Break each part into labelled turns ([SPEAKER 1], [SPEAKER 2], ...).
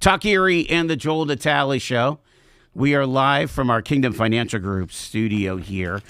[SPEAKER 1] Talk Erie and the Joel Natale Show. We are live from our Kingdom Financial Group studio here.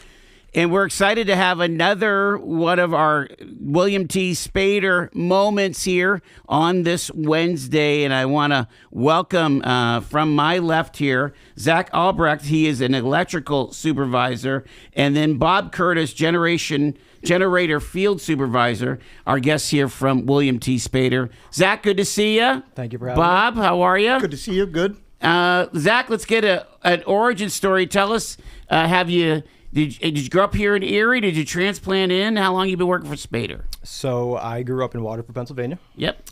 [SPEAKER 1] And we're excited to have another one of our William T. Spaeder moments here on this Wednesday. And I want to welcome from my left here, Zac Albrecht. He is an electrical supervisor. And then Bob Curtis, generator field supervisor, our guest here from William T. Spaeder. Zac, good to see you.
[SPEAKER 2] Thank you for having me.
[SPEAKER 1] Bob, how are you?
[SPEAKER 3] Good to see you. Good.
[SPEAKER 1] Zac, let's get an origin story. Tell us, Did you grow up here in Erie? Did you transplant in? How long have you been working for Spaeder?
[SPEAKER 2] So I grew up in Waterford, Pennsylvania.
[SPEAKER 1] Yep.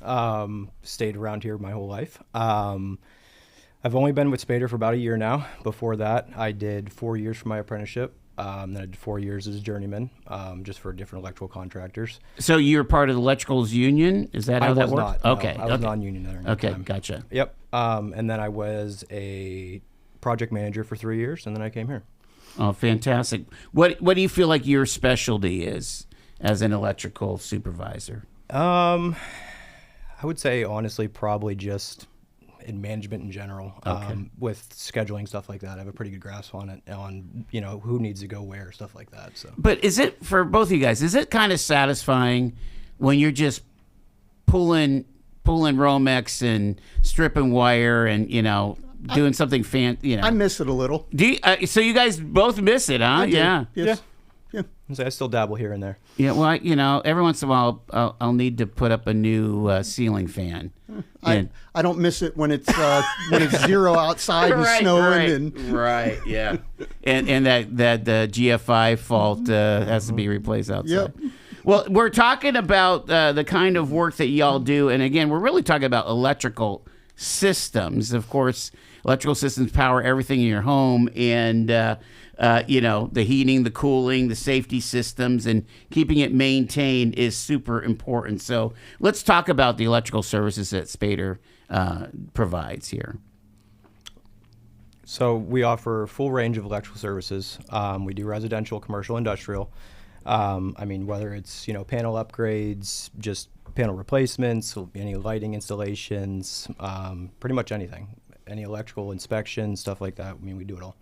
[SPEAKER 2] Stayed around here my whole life. I've only been with Spaeder for about a year now. Before that, I did 4 years for my apprenticeship. Then I did 4 years as a journeyman, just for different electrical contractors.
[SPEAKER 1] So you're part of the electricals union? Is that how that works?
[SPEAKER 2] Not, no.
[SPEAKER 1] Okay.
[SPEAKER 2] I was non-union there.
[SPEAKER 1] Okay, gotcha.
[SPEAKER 2] Yep. And then I was a project manager for 3 years, and then I came here.
[SPEAKER 1] Oh, fantastic. What do you feel like your specialty is as an electrical supervisor?
[SPEAKER 2] I would say, honestly, probably just in management in general.
[SPEAKER 1] Okay.
[SPEAKER 2] With scheduling, stuff like that. I have a pretty good grasp on it, on, who needs to go where, stuff like that. So.
[SPEAKER 1] But is it, for both of you guys, is it kind of satisfying when you're just pulling Romex and stripping wire and, doing something
[SPEAKER 3] I miss it a little.
[SPEAKER 1] Do you, so you guys both miss it, huh?
[SPEAKER 3] I do.
[SPEAKER 1] Yeah.
[SPEAKER 3] Yes. Yeah.
[SPEAKER 2] I still dabble here and there.
[SPEAKER 1] Yeah. Well, every once in a while, I'll need to put up a new ceiling fan.
[SPEAKER 3] I don't miss it when it's zero outside and snowing
[SPEAKER 1] right. Yeah. and that GFI fault has to be replaced outside.
[SPEAKER 3] Yep.
[SPEAKER 1] Well, we're talking about the kind of work that y'all do, and again, we're really talking about electrical systems. Of course, electrical systems power everything in your home, and the heating, the cooling, the safety systems, and keeping it maintained is super important. So let's talk about the electrical services that Spaeder provides here.
[SPEAKER 2] So we offer a full range of electrical services. We do residential, commercial, industrial. Whether it's, panel upgrades, just panel replacements, any lighting installations, pretty much anything. Any electrical inspection, stuff like that. We do it all.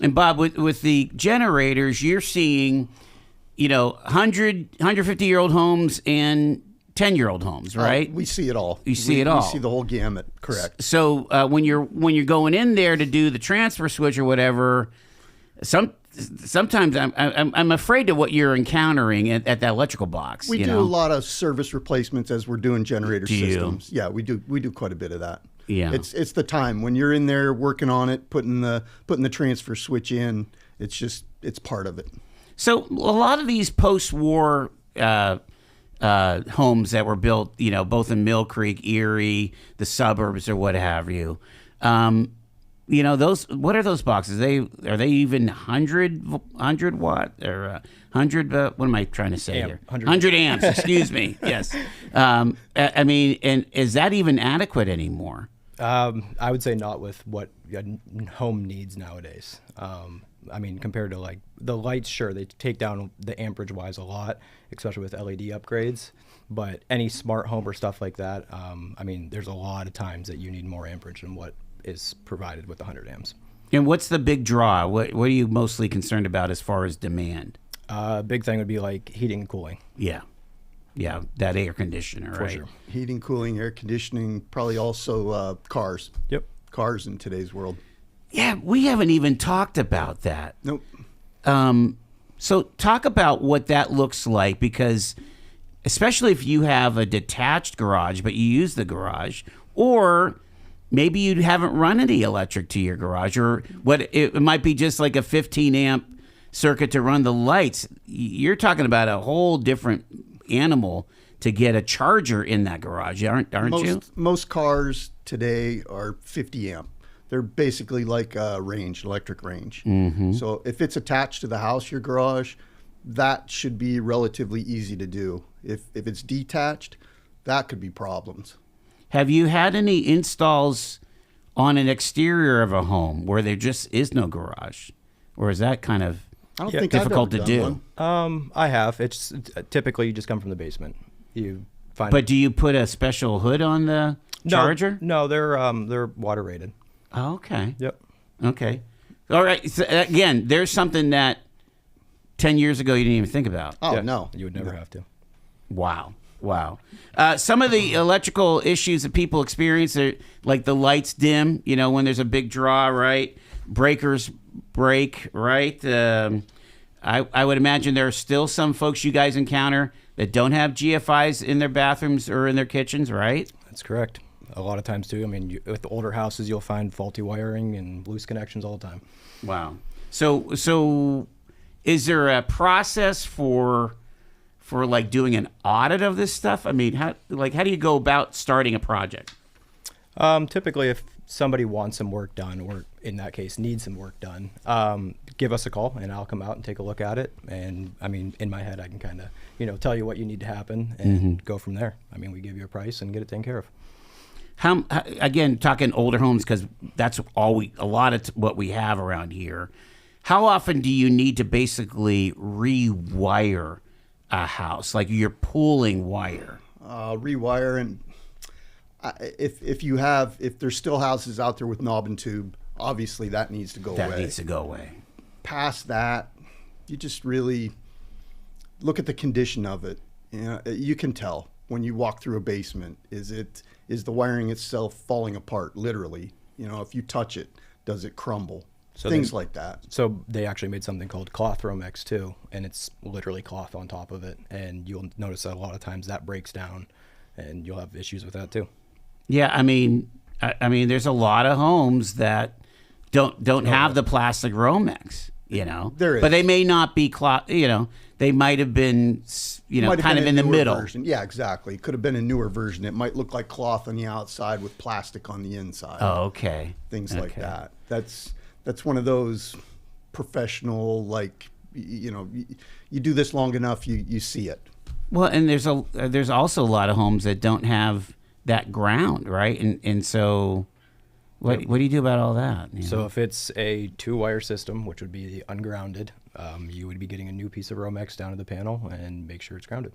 [SPEAKER 1] And Bob, with the generators, you're seeing, 150-year-old homes and 10-year-old homes, right?
[SPEAKER 3] We see it all.
[SPEAKER 1] You see it all.
[SPEAKER 3] We see the whole gamut. Correct.
[SPEAKER 1] So when you're going in there to do the transfer switch or whatever, sometimes I'm afraid of what you're encountering at that electrical box.
[SPEAKER 3] We do a lot of service replacements as we're doing generator systems. Yeah, we do quite a bit of that.
[SPEAKER 1] Yeah,
[SPEAKER 3] it's the time when you're in there working on it, putting the transfer switch in. It's part of it. So
[SPEAKER 1] a lot of these post-war homes that were built, both in Mill Creek, Erie, the suburbs, or what have you. Those, what are those boxes? Are they even 100 watt or 100? What am I trying to say here? 100 amps. Excuse me. Yes. And is that even adequate anymore?
[SPEAKER 2] I would say not with what home needs nowadays. Compared to like the lights, sure, they take down the amperage wise a lot, especially with LED upgrades. But any smart home or stuff like that, there's a lot of times that you need more amperage than what is provided with 100 amps.
[SPEAKER 1] And what's the big draw? What are you mostly concerned about as far as demand?
[SPEAKER 2] Big thing would be like heating and cooling.
[SPEAKER 1] Yeah, that air conditioner,
[SPEAKER 2] For
[SPEAKER 1] right?
[SPEAKER 2] Sure.
[SPEAKER 3] Heating, cooling, air conditioning, probably also cars.
[SPEAKER 2] Yep.
[SPEAKER 3] Cars in today's world.
[SPEAKER 1] Yeah, we haven't even talked about that.
[SPEAKER 3] Nope.
[SPEAKER 1] So talk about what that looks like, because especially if you have a detached garage, but you use the garage, or maybe you haven't run any electric to your garage, or it might be just like a 15 amp circuit to run the lights. You're talking about a whole different animal to get a charger in that garage, aren't you?
[SPEAKER 3] Most cars today are 50 amp. They're basically like a electric range.
[SPEAKER 1] Mm-hmm.
[SPEAKER 3] So if it's attached to the house, your garage, that should be relatively easy to do. If it's detached, that could be problems.
[SPEAKER 1] Have you had any installs on an exterior of a home where there just is no garage? Or is that kind of difficult to do?
[SPEAKER 2] I have. It's typically you just come from the basement. You find.
[SPEAKER 1] But do you put a special hood on the Charger?
[SPEAKER 2] No, they're water rated.
[SPEAKER 1] Oh, okay.
[SPEAKER 2] Yep.
[SPEAKER 1] Okay. All right. So, again, there's something that 10 years ago you didn't even think about.
[SPEAKER 3] Oh,
[SPEAKER 2] Yeah,
[SPEAKER 3] no.
[SPEAKER 2] you would never have to.
[SPEAKER 1] Wow. Wow. Some of the electrical issues that people experience are like the lights dim, when there's a big draw, right? Breakers break, right? I would imagine there are still some folks you guys encounter that don't have GFIs in their bathrooms or in their kitchens, right?
[SPEAKER 2] That's correct. A lot of times too. I mean, with older houses, you'll find faulty wiring and loose connections all the time.
[SPEAKER 1] Wow. So is there a process for like doing an audit of this stuff? I mean, how do you go about starting a project?
[SPEAKER 2] Typically, if somebody wants some work done, or in that case, needs some work done, give us a call and I'll come out and take a look at it. And I mean, in my head, I can kind of, tell you what you need to happen and go from there. I mean, we give you a price and get it taken care of.
[SPEAKER 1] Again, talking older homes, because that's a lot of what we have around here. How often do you need to basically rewire a house? Like you're pulling wire?
[SPEAKER 3] Rewire, and if there's still houses out there with knob and tube, obviously that needs to go away.
[SPEAKER 1] That needs to go away.
[SPEAKER 3] Past that, you just really look at the condition of it. You can tell when you walk through a basement. Is the wiring itself falling apart? Literally, if you touch it, does it crumble?
[SPEAKER 2] So
[SPEAKER 3] things like that.
[SPEAKER 2] So they actually made something called cloth Romex too, and it's literally cloth on top of it. And you'll notice that a lot of times that breaks down, and you'll have issues with that too.
[SPEAKER 1] Yeah, I mean, there's a lot of homes that don't have the plastic Romex,
[SPEAKER 3] There is.
[SPEAKER 1] But they may not be cloth. They might have been, kind of in the middle.
[SPEAKER 3] Version. Yeah, exactly. It could have been a newer version. It might look like cloth on the outside with plastic on the inside.
[SPEAKER 1] Oh, okay.
[SPEAKER 3] Things like that. That's one of those professional, you do this long enough, you see it.
[SPEAKER 1] Well, and there's also a lot of homes that don't have that ground, right? And so what do you do about all that?
[SPEAKER 2] So if it's a 2-wire system, which would be the ungrounded, you would be getting a new piece of Romex down to the panel and make sure it's grounded.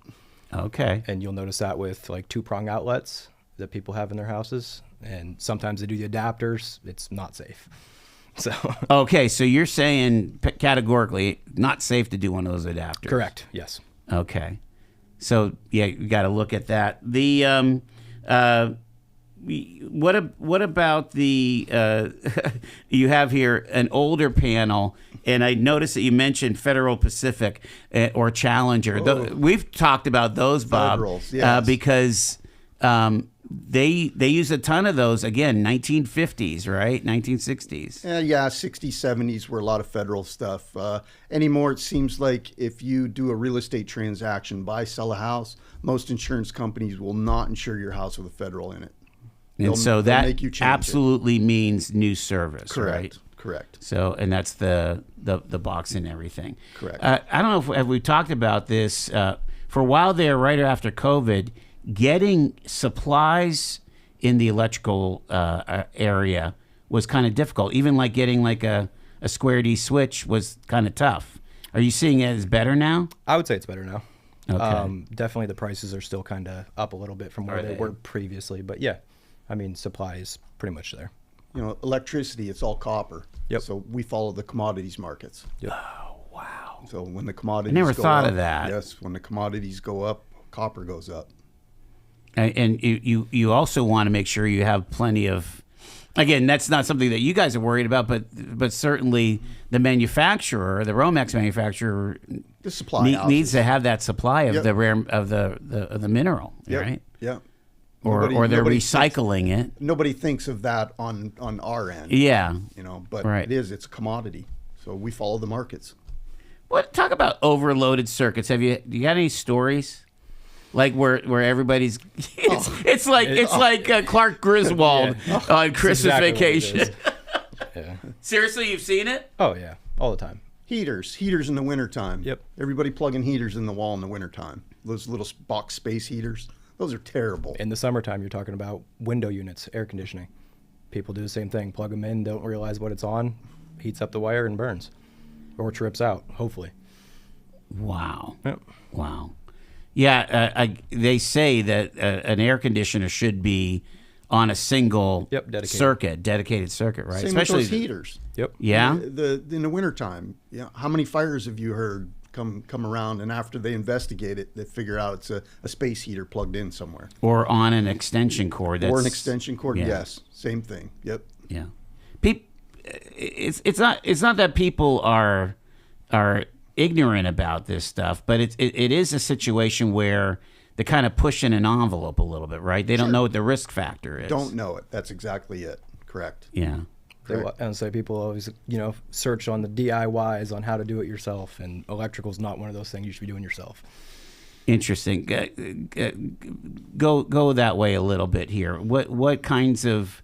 [SPEAKER 1] Okay.
[SPEAKER 2] And you'll notice that with like 2-prong outlets that people have in their houses, and sometimes they do the adapters. It's not safe. So
[SPEAKER 1] okay, so you're saying categorically not safe to do one of those adapters.
[SPEAKER 2] Correct. Yes.
[SPEAKER 1] Okay. So yeah, you got to look at that. The what about the you have here an older panel, and I noticed that you mentioned Federal Pacific or Challenger. We've talked about those, Bob,
[SPEAKER 3] Federals, yes.
[SPEAKER 1] because they use a ton of those, again, 1950s, right? 1960s.
[SPEAKER 3] Yeah, 60s, 70s were a lot of federal stuff. Anymore, it seems like if you do a real estate transaction, buy, sell a house, most insurance companies will not insure your house with a federal in it.
[SPEAKER 1] And so that
[SPEAKER 3] make you change
[SPEAKER 1] absolutely means new service,
[SPEAKER 3] Correct.
[SPEAKER 1] right?
[SPEAKER 3] Correct.
[SPEAKER 1] So, and that's the box and everything.
[SPEAKER 3] Correct.
[SPEAKER 1] I don't know if we talked about this. For a while there, right after COVID, getting supplies in the electrical area was kind of difficult. Even like getting like a square D switch was kind of tough. Are you seeing it as better now?
[SPEAKER 2] I would say it's better now.
[SPEAKER 1] Okay.
[SPEAKER 2] Definitely the prices are still kind of up a little bit from where they were previously. But yeah, I mean, supply is pretty much there.
[SPEAKER 3] Electricity, it's all copper.
[SPEAKER 2] Yep.
[SPEAKER 3] So we follow the commodities markets.
[SPEAKER 2] Yep.
[SPEAKER 1] Oh, wow.
[SPEAKER 3] So when the commodities
[SPEAKER 1] never
[SPEAKER 3] go
[SPEAKER 1] thought
[SPEAKER 3] up,
[SPEAKER 1] of that.
[SPEAKER 3] Yes, when the commodities go up, copper goes up.
[SPEAKER 1] And you also want to make sure you have plenty of, again, that's not something that you guys are worried about, but certainly the manufacturer, the Romex manufacturer,
[SPEAKER 3] The supply
[SPEAKER 1] needs to have that supply of
[SPEAKER 3] Yep.
[SPEAKER 1] the rare of the mineral,
[SPEAKER 3] Yep.
[SPEAKER 1] right?
[SPEAKER 3] Yeah.
[SPEAKER 1] Or they're recycling it.
[SPEAKER 3] Nobody thinks of that on our end.
[SPEAKER 1] Yeah.
[SPEAKER 3] But
[SPEAKER 1] Right.
[SPEAKER 3] it's a commodity. So we follow the markets.
[SPEAKER 1] Talk about overloaded circuits. Do you got any stories? Like where everybody's it's like Clark Griswold on Christmas Vacation.
[SPEAKER 2] Yeah.
[SPEAKER 1] Seriously, you've seen it?
[SPEAKER 2] Oh yeah, all the time.
[SPEAKER 3] Heaters in the wintertime.
[SPEAKER 2] Yep.
[SPEAKER 3] Everybody plugging heaters in the wall in the wintertime. Those little box space heaters. Those are terrible.
[SPEAKER 2] In the summertime, you're talking about window units, air conditioning. People do the same thing. Plug them in, don't realize what it's on, heats up the wire and burns, or trips out. Hopefully.
[SPEAKER 1] Wow.
[SPEAKER 2] Yep.
[SPEAKER 1] Wow. Yeah, they say that an air conditioner should be on a single
[SPEAKER 2] dedicated
[SPEAKER 1] circuit, right?
[SPEAKER 3] Same
[SPEAKER 1] Especially
[SPEAKER 3] with those heaters.
[SPEAKER 2] Yep.
[SPEAKER 1] Yeah.
[SPEAKER 3] In the wintertime, how many fires have you heard come around, and after they investigate it, they figure out it's a space heater plugged in somewhere.
[SPEAKER 1] Or on an extension cord.
[SPEAKER 3] Or an extension cord,
[SPEAKER 1] yeah.
[SPEAKER 3] Yes. Same thing. Yep.
[SPEAKER 1] Yeah. It's not that people are ignorant about this stuff, but it is a situation where they're kind of pushing an envelope a little bit, right? They don't know what the risk factor is.
[SPEAKER 3] Don't know it. That's exactly it. Correct.
[SPEAKER 1] Yeah.
[SPEAKER 2] And so people always, search on the DIYs on how to do it yourself, and electrical is not one of those things you should be doing yourself.
[SPEAKER 1] Interesting. Go that way a little bit here. What kinds of,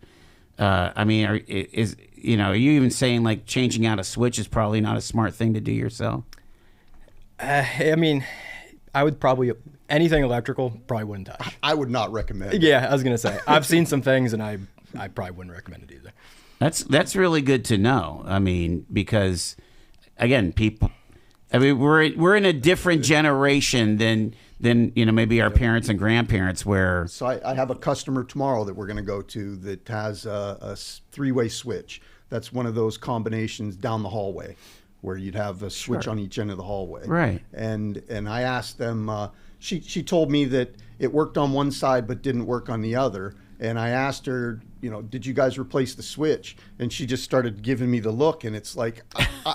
[SPEAKER 1] are you even saying like changing out a switch is probably not a smart thing to do yourself?
[SPEAKER 2] I would probably, anything electrical, probably wouldn't touch.
[SPEAKER 3] I would not recommend it.
[SPEAKER 2] Yeah, I was going to say. I've seen some things, and I probably wouldn't recommend it either.
[SPEAKER 1] That's really good to know. Because, again, we're in a different generation than maybe our parents and grandparents where.
[SPEAKER 3] So I have a customer tomorrow that we're going to go to that has a three-way switch. That's one of those combinations down the hallway where you'd have a switch on each end of the hallway.
[SPEAKER 1] Right.
[SPEAKER 3] And I asked them, she told me that it worked on one side but didn't work on the other. And I asked her, did you guys replace the switch? And she just started giving me the look, and it's like,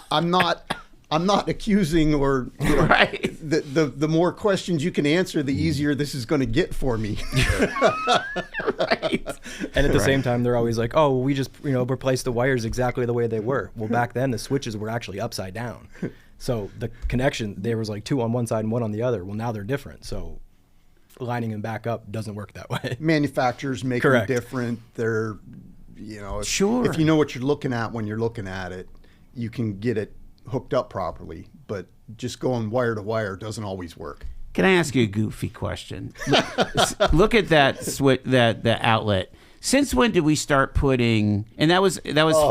[SPEAKER 3] I'm not accusing or,
[SPEAKER 1] right.
[SPEAKER 3] The more questions you can answer, the easier this is going to get for me.
[SPEAKER 1] Right.
[SPEAKER 2] And at the same time, they're always like, oh, we just, replaced the wires exactly the way they were. Well, back then the switches were actually upside down. So the connection, there was like two on one side and one on the other. Well, now they're different. So lining them back up doesn't work that way.
[SPEAKER 3] Manufacturers make them different. They're,
[SPEAKER 1] sure.
[SPEAKER 3] If you know what you're looking at when you're looking at it, you can get it hooked up properly. But just going wire to wire doesn't always work.
[SPEAKER 1] Can I ask you a goofy question? Look at that the outlet. Since when did we start putting? And that was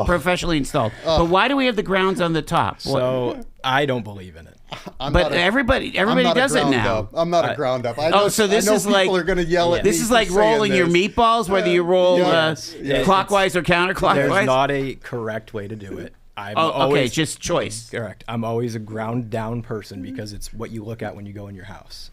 [SPEAKER 1] professionally installed. But why do we have the grounds on the top?
[SPEAKER 2] So I don't believe in it.
[SPEAKER 1] But everybody does it now.
[SPEAKER 3] I'm not a ground up.
[SPEAKER 1] So this is like
[SPEAKER 3] people are going to yell at me.
[SPEAKER 1] This is like rolling your meatballs, whether you roll clockwise or counterclockwise.
[SPEAKER 2] There's not a correct way to do it.
[SPEAKER 1] Okay, just choice.
[SPEAKER 2] Correct. I'm always a ground down person because it's what you look at when you go in your house.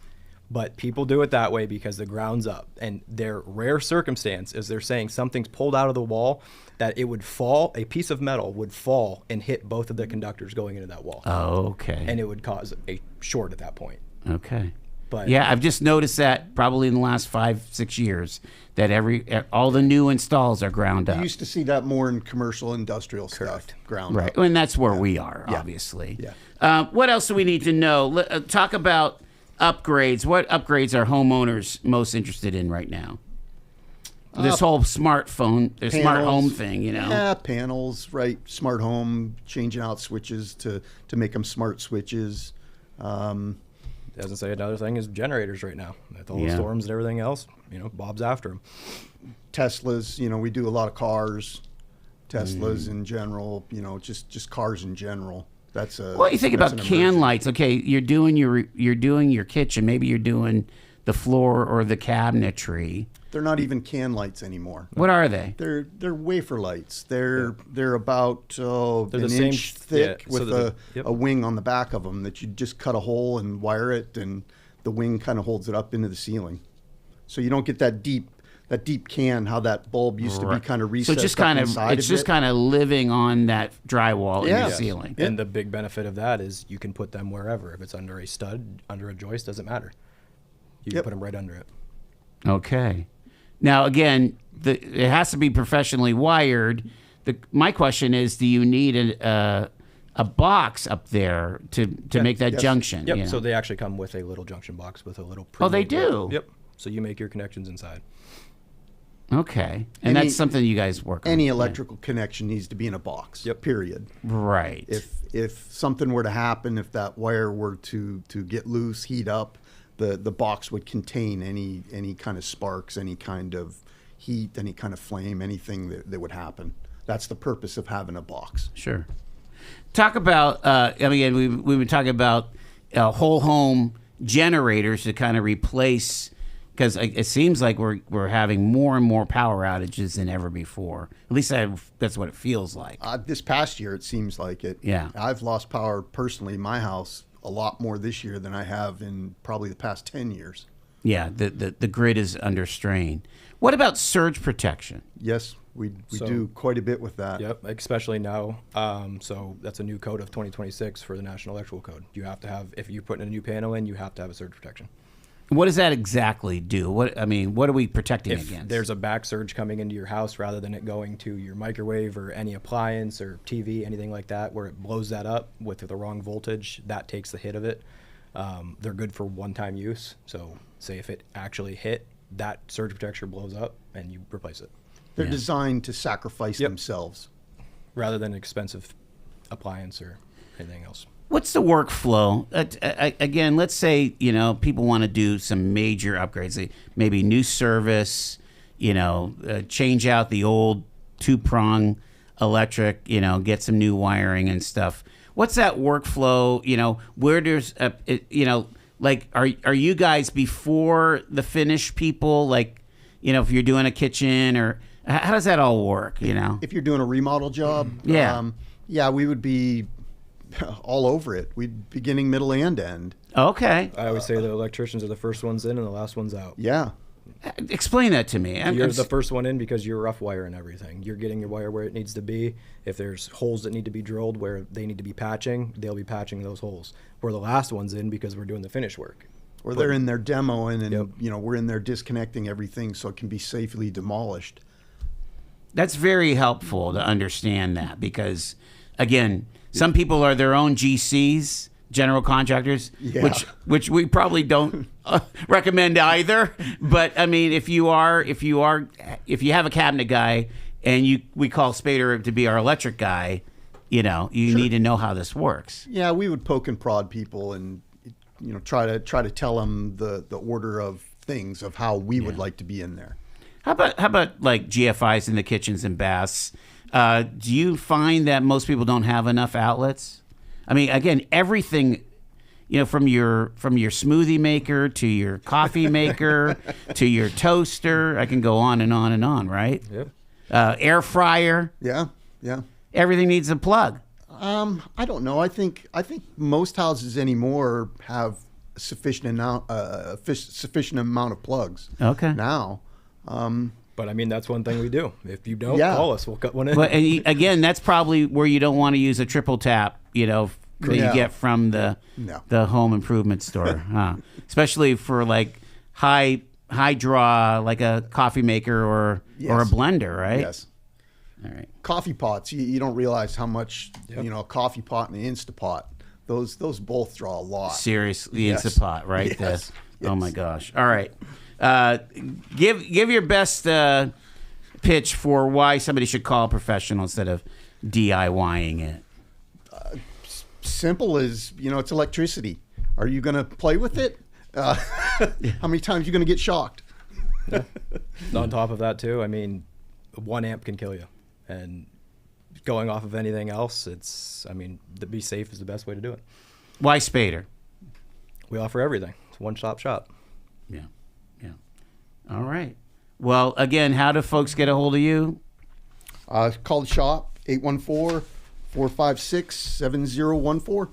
[SPEAKER 2] But people do it that way because the ground's up. And their rare circumstance is they're saying something's pulled out of the wall, that it would fall, a piece of metal would fall and hit both of the conductors going into that wall.
[SPEAKER 1] Oh, okay.
[SPEAKER 2] And it would cause a short at that point.
[SPEAKER 1] Okay.
[SPEAKER 2] But
[SPEAKER 1] yeah, I've just noticed that probably in the last 5-6 years that all the new installs are ground up.
[SPEAKER 3] You used to see that more in commercial industrial stuff, ground
[SPEAKER 1] right.
[SPEAKER 3] up.
[SPEAKER 1] And that's where we are, obviously.
[SPEAKER 3] Yeah.
[SPEAKER 1] What else do we need to know? Talk about upgrades. What upgrades are homeowners most interested in right now? This whole smart home thing,
[SPEAKER 3] Yeah, panels, right? Smart home, changing out switches to make them smart switches.
[SPEAKER 2] Doesn't say another thing is generators right now. With all the storms and everything else, Bob's after them.
[SPEAKER 3] Teslas, we do a lot of cars. Teslas in general, just cars in general.
[SPEAKER 1] Well, you think about can lights. Okay, you're doing your kitchen. Maybe you're doing the floor or the cabinetry.
[SPEAKER 3] They're not even can lights anymore.
[SPEAKER 1] What are they?
[SPEAKER 3] They're wafer lights. They're about
[SPEAKER 2] they're
[SPEAKER 3] an inch thick with
[SPEAKER 2] a
[SPEAKER 3] wing on the back of them that you just cut a hole and wire it, and the wing kind of holds it up into the ceiling. So you don't get that deep can, how that bulb used to be kind of recessed.
[SPEAKER 1] So it's just kind of living on that drywall in the ceiling.
[SPEAKER 2] And the big benefit of that is you can put them wherever. If it's under a stud, under a joist, doesn't matter. You can put them right under it.
[SPEAKER 1] Okay. Now, again, it has to be professionally wired. My question is, do you need a box up there to make that junction?
[SPEAKER 2] Yep. So they actually come with a little junction box with a little.
[SPEAKER 1] Oh, they do?
[SPEAKER 2] Yep. So you make your connections inside.
[SPEAKER 1] Okay. And that's something you guys work on.
[SPEAKER 3] Any electrical connection needs to be in a box.
[SPEAKER 2] Yep.
[SPEAKER 3] Period.
[SPEAKER 1] Right.
[SPEAKER 3] If something were to happen, if that wire were to get loose, heat up, the box would contain any kind of sparks, any kind of heat, any kind of flame, anything that would happen. That's the purpose of having a box.
[SPEAKER 1] Sure. Talk about, again, we've been talking about whole home generators to kind of replace Because it seems like we're having more and more power outages than ever before. At least that's what it feels like.
[SPEAKER 3] This past year, it seems like it.
[SPEAKER 1] Yeah.
[SPEAKER 3] I've lost power personally in my house a lot more this year than I have in probably the past 10 years.
[SPEAKER 1] Yeah, the grid is under strain. What about surge protection?
[SPEAKER 3] Yes, we do quite a bit with that.
[SPEAKER 2] Yep, especially now. So that's a new code of 2026 for the National Electrical Code. You have to have, if you're putting a new panel in, you have to have a surge protection.
[SPEAKER 1] What does that exactly do? What are we protecting
[SPEAKER 2] If
[SPEAKER 1] against?
[SPEAKER 2] there's a back surge coming into your house, rather than it going to your microwave or any appliance or TV, anything like that, where it blows that up with the wrong voltage, that takes the hit of it. They're good for one-time use. So say if it actually hit, that surge protector blows up and you replace it.
[SPEAKER 3] They're designed to sacrifice
[SPEAKER 2] Yep.
[SPEAKER 3] themselves.
[SPEAKER 2] Rather than an expensive appliance or anything else.
[SPEAKER 1] What's the workflow? Again, let's say, people want to do some major upgrades, maybe new service, change out the old two-prong electric, get some new wiring and stuff. What's that workflow? Where there's, like, are you guys before the finished people? Like, if you're doing a kitchen, or how does that all work?
[SPEAKER 3] If you're doing a remodel job, we would be all over it. We'd beginning, middle, and end.
[SPEAKER 1] Okay.
[SPEAKER 2] I always say the electricians are the first ones in and the last ones out.
[SPEAKER 3] Yeah.
[SPEAKER 1] Explain that to me.
[SPEAKER 2] You're the first one in because you're rough wiring everything. You're getting your wire where it needs to be. If there's holes that need to be drilled where they need to be patching, they'll be patching those holes. We're the last ones in because we're doing the finish work.
[SPEAKER 3] Or they're in there demoing and,
[SPEAKER 2] Yep.
[SPEAKER 3] We're in there disconnecting everything so it can be safely demolished.
[SPEAKER 1] That's very helpful to understand that because, again, some people are their own GCs, general contractors,
[SPEAKER 3] Yeah.
[SPEAKER 1] which we probably don't recommend either. But I mean, if you have a cabinet guy and we call Spaeder to be our electric guy, you need to know how this works.
[SPEAKER 3] Yeah, we would poke and prod people and try to tell them the order of things of how we would like to be in there.
[SPEAKER 1] How about like GFIs in the kitchens and baths? Do you find that most people don't have enough outlets? I mean, again, everything, from your smoothie maker to your coffee maker to your toaster, I can go on and on and on, right?
[SPEAKER 2] Yep.
[SPEAKER 1] Air fryer,
[SPEAKER 3] Yeah.
[SPEAKER 1] everything needs a plug.
[SPEAKER 3] I don't know. I think most houses anymore have a sufficient amount of plugs.
[SPEAKER 1] Okay.
[SPEAKER 3] Now.
[SPEAKER 2] But I mean, that's one thing we do. If you don't,
[SPEAKER 3] Yeah.
[SPEAKER 2] call us. We'll cut one in.
[SPEAKER 1] But again, that's probably where you don't want to use a triple tap, that you
[SPEAKER 3] No.
[SPEAKER 1] get from the home improvement store, huh? Especially for like high draw, like a coffee maker or a
[SPEAKER 3] Yes.
[SPEAKER 1] blender, right?
[SPEAKER 3] Yes.
[SPEAKER 1] All right.
[SPEAKER 3] Coffee pots. You don't realize how much a coffee pot and an Instapot. Those both draw a lot.
[SPEAKER 1] Seriously,
[SPEAKER 3] Yes.
[SPEAKER 1] Instapot, right?
[SPEAKER 3] Yes.
[SPEAKER 1] Oh my gosh! All right, give your best pitch for why somebody should call a professional instead of DIYing it.
[SPEAKER 3] Simple as it's electricity. Are you going to play with it? How many times are you going to get shocked?
[SPEAKER 2] On top of that, too, I mean, 1 amp can kill you. And going off of anything else, to be safe is the best way to do it.
[SPEAKER 1] Why Spaeder?
[SPEAKER 2] We offer everything. It's a one-stop shop.
[SPEAKER 1] Yeah. All right. Well, again, how do folks get a hold of you?
[SPEAKER 3] Call the shop, 814-456-7014.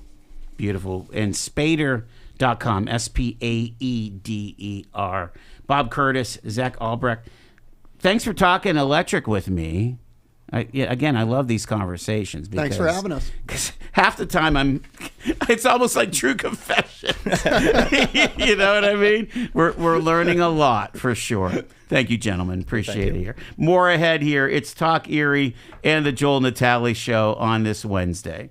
[SPEAKER 1] Beautiful. And Spaeder.com, Spaeder. Bob Curtis, Zac Albrecht. Thanks for talking electric with me. Again, I love these conversations.
[SPEAKER 3] Thanks for having us.
[SPEAKER 1] Because half the time it's almost like true confession. You know what I mean? We're learning a lot for sure. Thank you, gentlemen. Appreciate it here. More ahead here. It's Talk Erie and the Joel Natale Show on this Wednesday.